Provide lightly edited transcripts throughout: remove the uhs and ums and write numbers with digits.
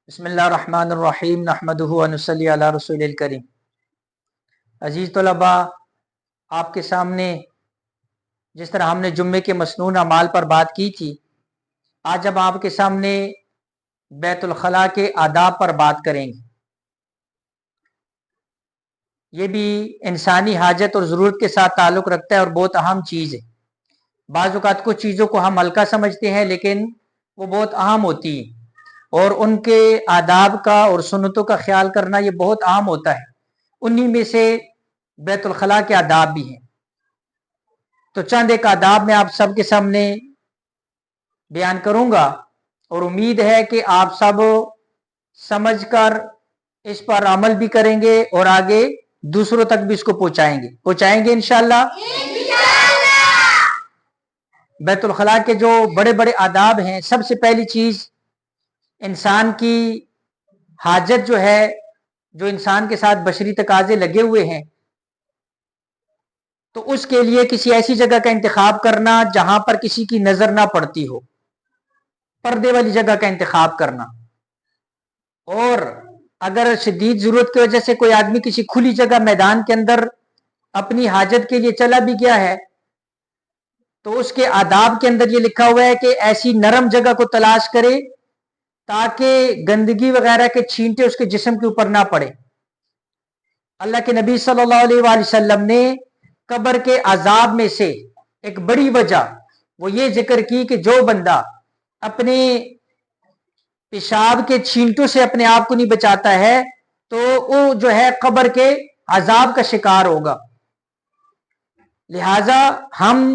بسم اللہ الرحمن الرحیم نحمدہ و نصلی علی رسول الکریم۔ عزیز طلباء، آپ کے سامنے جس طرح ہم نے جمعے کے مسنون اعمال پر بات کی تھی، آج اب آپ کے سامنے بیت الخلاء کے آداب پر بات کریں گے۔ یہ بھی انسانی حاجت اور ضرورت کے ساتھ تعلق رکھتا ہے اور بہت اہم چیز ہے۔ بعض اوقات کچھ چیزوں کو ہم ہلکا سمجھتے ہیں لیکن وہ بہت اہم ہوتی ہیں، اور ان کے آداب کا اور سنتوں کا خیال کرنا یہ بہت اہم ہوتا ہے۔ انہی میں سے بیت الخلاء کے آداب بھی ہیں۔ تو چند ایک آداب میں آپ سب کے سامنے بیان کروں گا، اور امید ہے کہ آپ سب سمجھ کر اس پر عمل بھی کریں گے اور آگے دوسروں تک بھی اس کو پہنچائیں گے انشاءاللہ۔ بیت الخلاء کے جو بڑے بڑے آداب ہیں، سب سے پہلی چیز انسان کی حاجت جو ہے، جو انسان کے ساتھ بشری تقاضے لگے ہوئے ہیں، تو اس کے لیے کسی ایسی جگہ کا انتخاب کرنا جہاں پر کسی کی نظر نہ پڑتی ہو، پردے والی جگہ کا انتخاب کرنا۔ اور اگر شدید ضرورت کی وجہ سے کوئی آدمی کسی کھلی جگہ میدان کے اندر اپنی حاجت کے لیے چلا بھی گیا ہے، تو اس کے آداب کے اندر یہ لکھا ہوا ہے کہ ایسی نرم جگہ کو تلاش کرے تاکہ گندگی وغیرہ کے چھینٹے اس کے جسم کے اوپر نہ پڑے۔ اللہ کے نبی صلی اللہ علیہ وآلہ وسلم نے قبر کے عذاب میں سے ایک بڑی وجہ وہ یہ ذکر کی کہ جو بندہ اپنے پیشاب کے چھینٹوں سے اپنے آپ کو نہیں بچاتا ہے تو وہ جو ہے قبر کے عذاب کا شکار ہوگا۔ لہذا ہم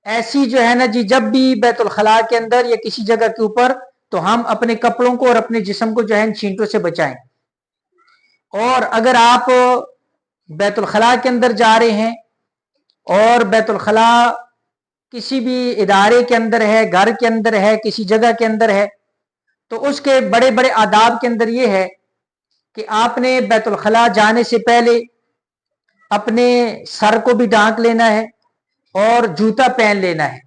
ایسی جو ہے نا جب بھی بیت الخلاء کے اندر یا کسی جگہ کے اوپر، تو ہم اپنے کپڑوں کو اور اپنے جسم کو جو ہے ان چھینٹوں سے بچائیں۔ اور اگر آپ بیت الخلاء کے اندر جا رہے ہیں اور بیت الخلاء کسی بھی ادارے کے اندر ہے، گھر کے اندر ہے، کسی جگہ کے اندر ہے، تو اس کے بڑے بڑے آداب کے اندر یہ ہے کہ آپ نے بیت الخلاء جانے سے پہلے اپنے سر کو بھی ڈھانک لینا ہے اور جوتا پہن لینا ہے،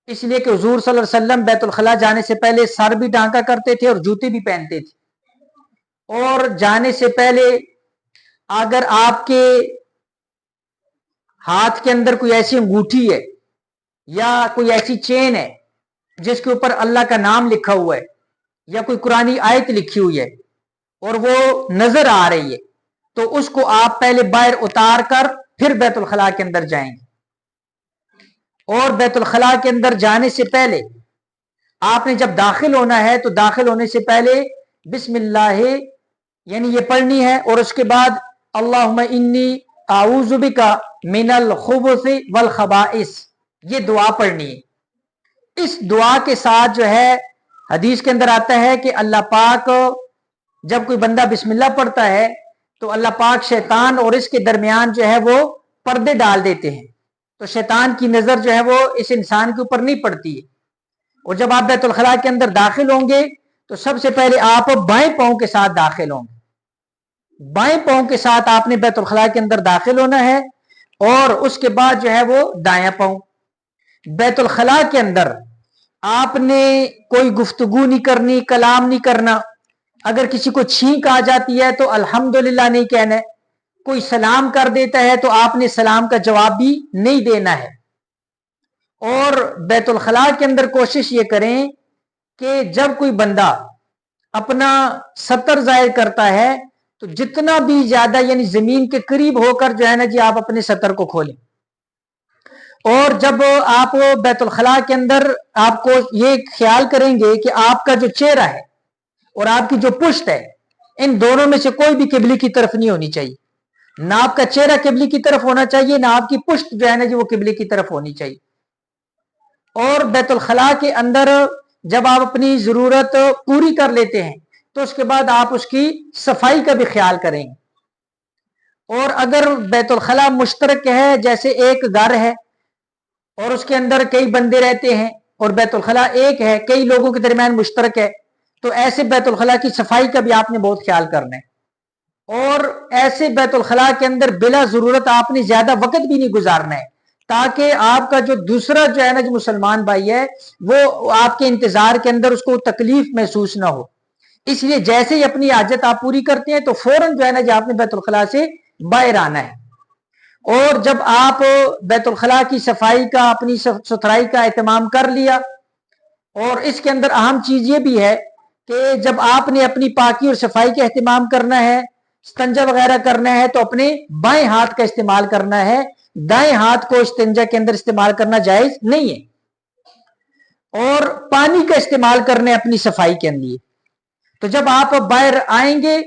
اس لیے کہ حضور صلی اللہ علیہ وسلم بیت الخلاء جانے سے پہلے سر بھی ڈھانکا کرتے تھے اور جوتے بھی پہنتے تھے۔ اور جانے سے پہلے اگر آپ کے ہاتھ کے اندر کوئی ایسی انگوٹھی ہے یا کوئی ایسی چین ہے جس کے اوپر اللہ کا نام لکھا ہوا ہے یا کوئی قرآنی آیت لکھی ہوئی ہے اور وہ نظر آ رہی ہے، تو اس کو آپ پہلے باہر اتار کر پھر بیت الخلاء کے اندر جائیں گے۔ اور بیت الخلاء کے اندر جانے سے پہلے آپ نے جب داخل ہونا ہے تو داخل ہونے سے پہلے بسم اللہ یعنی یہ پڑھنی ہے، اور اس کے بعد اللہم انی اعوذ بک من الخبث والخبائث، یہ دعا پڑھنی ہے۔ اس دعا کے ساتھ جو ہے حدیث کے اندر آتا ہے کہ اللہ پاک جب کوئی بندہ بسم اللہ پڑھتا ہے تو اللہ پاک شیطان اور اس کے درمیان جو ہے وہ پردے ڈال دیتے ہیں، تو شیطان کی نظر جو ہے وہ اس انسان کے اوپر نہیں پڑتی ہے۔ اور جب آپ بیت الخلاء کے اندر داخل ہوں گے تو سب سے پہلے آپ بائیں پاؤں کے ساتھ داخل ہوں گے، بائیں پاؤں کے ساتھ آپ نے بیت الخلاء کے اندر داخل ہونا ہے، اور اس کے بعد جو ہے وہ دایاں پاؤں۔ بیت الخلاء کے اندر آپ نے کوئی گفتگو نہیں کرنی، کلام نہیں کرنا۔ اگر کسی کو چھینک آ جاتی ہے تو الحمدللہ نہیں کہنا ہے، کوئی سلام کر دیتا ہے تو آپ نے سلام کا جواب بھی نہیں دینا ہے۔ اور بیت الخلاء کے اندر کوشش یہ کریں کہ جب کوئی بندہ اپنا ستر ظاہر کرتا ہے تو جتنا بھی زیادہ یعنی زمین کے قریب ہو کر جو ہے نا آپ اپنے ستر کو کھولیں۔ اور جب آپ بیت الخلاء کے اندر آپ کو یہ خیال کریں گے کہ آپ کا جو چہرہ ہے اور آپ کی جو پشت ہے، ان دونوں میں سے کوئی بھی قبلے کی طرف نہیں ہونی چاہیے۔ نہ آپ کا چہرہ قبلے کی طرف ہونا چاہیے، نہ آپ کی پشت جو ہے نا وہ قبلے کی طرف ہونی چاہیے۔ اور بیت الخلاء کے اندر جب آپ اپنی ضرورت پوری کر لیتے ہیں تو اس کے بعد آپ اس کی صفائی کا بھی خیال کریں گے۔ اور اگر بیت الخلاء مشترک ہے، جیسے ایک گھر ہے اور اس کے اندر کئی بندے رہتے ہیں اور بیت الخلاء ایک ہے، کئی لوگوں کے درمیان مشترک ہے، تو ایسے بیت الخلاء کی صفائی کا بھی آپ نے بہت خیال کرنا ہے۔ اور ایسے بیت الخلاء کے اندر بلا ضرورت آپ نے زیادہ وقت بھی نہیں گزارنا ہے، تاکہ آپ کا جو دوسرا جو ہے نا جو مسلمان بھائی ہے وہ آپ کے انتظار کے اندر اس کو تکلیف محسوس نہ ہو۔ اس لیے جیسے ہی اپنی حاجت آپ پوری کرتے ہیں تو فوراً جو ہے نا جی آپ نے بیت الخلاء سے باہر آنا ہے. اور جب آپ بیت الخلاء کی صفائی کا اپنی ستھرائی کا اہتمام کر لیا, اور اس کے اندر اہم چیز یہ بھی ہے کہ جب آپ نے اپنی پاکی اور صفائی کا اہتمام کرنا ہے, استنجا وغیرہ کرنا ہے, تو اپنے بائیں ہاتھ کا استعمال کرنا ہے, دائیں ہاتھ کو استنجا کے اندر استعمال کرنا جائز نہیں ہے. اور پانی کا استعمال کرنا ہے اپنی صفائی کے لیے. تو جب آپ باہر آئیں گے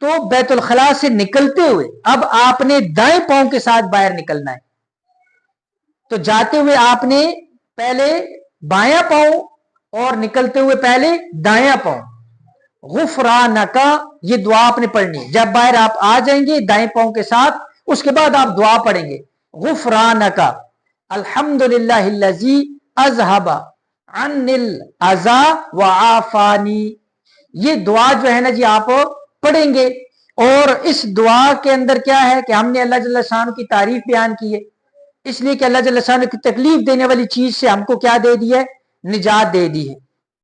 تو بیت الخلاء سے نکلتے ہوئے اب آپ نے دائیں پاؤں کے ساتھ باہر نکلنا ہے. تو جاتے ہوئے آپ نے پہلے بایاں پاؤں اور نکلتے ہوئے پہلے دایاں پاؤں. غفرانکا, یہ دعا آپ نے پڑھنی ہے. جب باہر آپ آ جائیں گے دائیں پاؤں کے ساتھ, اس کے بعد آپ دعا پڑھیں گے غفرانکا الحمدللہ الذی اذہب عنی الاذی وعافانی. یہ دعا جو ہے نا جی آپ پڑھیں گے. اور اس دعا کے اندر کیا ہے کہ ہم نے اللہ جل شانہ کی تعریف بیان کی ہے, اس لیے کہ اللہ جل شانہ کی تکلیف دینے والی چیز سے ہم کو کیا دے دی ہے, نجات دے دی ہے.